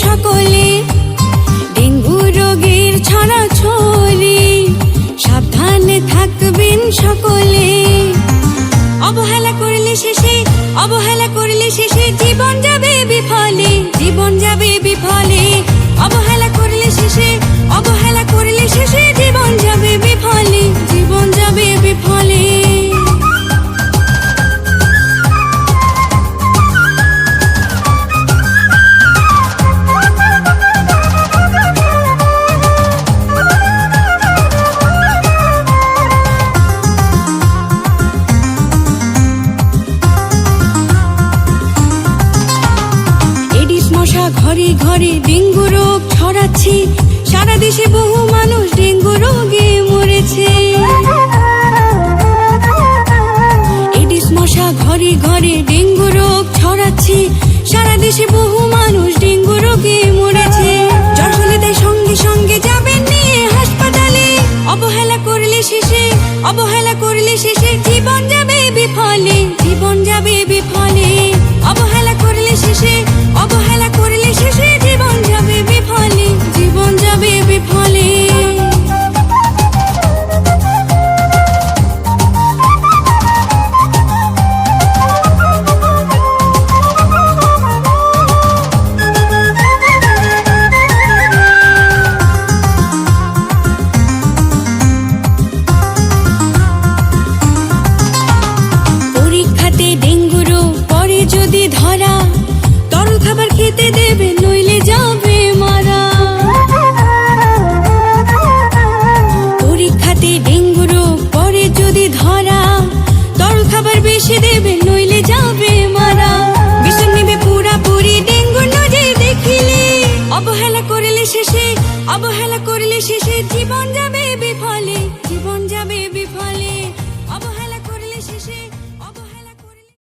সকলে। ডেঙ্গু রোগের ছড়াছড়ি, সাবধানে থাকবেন সকলে। অবহেলা করলে শেষে, অবহেলা করলে শেষে জীবন যাবে বিফলে, জীবন যাবে বিফলে। অবহেলা করলে শেষে, অবহেলা করলে শেষে জীবন যাবে বিফলে, জীবন যাবে বিফলে। ঘরে ঘরে ডেঙ্গু রোগ ছড়াচ্ছে, সারা দেশে বহু মানুষ ডেঙ্গু রোগে মরেছে। এডিস মশা ঘরে ঘরে ডেঙ্গু রোগ ছড়াচ্ছে, সারা দেশে বহু মানুষ ডেঙ্গু রোগে মরেছে। জ্বর হলে তাই সঙ্গে সঙ্গে যাবেন নিয়ে হাসপাতালে। অবহেলা করলে শেষে, অবহেলা করলে শেষে জীবন যাবে বিফলে, জীবন যাবে বিফলে। অবহেলা করলে শেষে, অবহেলা করলে শেষে জীবন যাবে বিফলে, জীবন যাবে বিফলে। পরীক্ষাতে ডেঙ্গু রোগ পরে যদি ধরা, তরল খাবার খেতে দেবে নইলে যাবে মারা। পরীক্ষাতে ডেঙ্গু রোগ পরে যদি ধরা, তরল খাবার বেশি দেবে নইলে যাবে মারা। বিষম নেবে পুরাপুরি ডেঙ্গুর নজর দেখিলে। অবহেলা করলে শেষে, অবহেলা করলে শেষে জীবন যাবে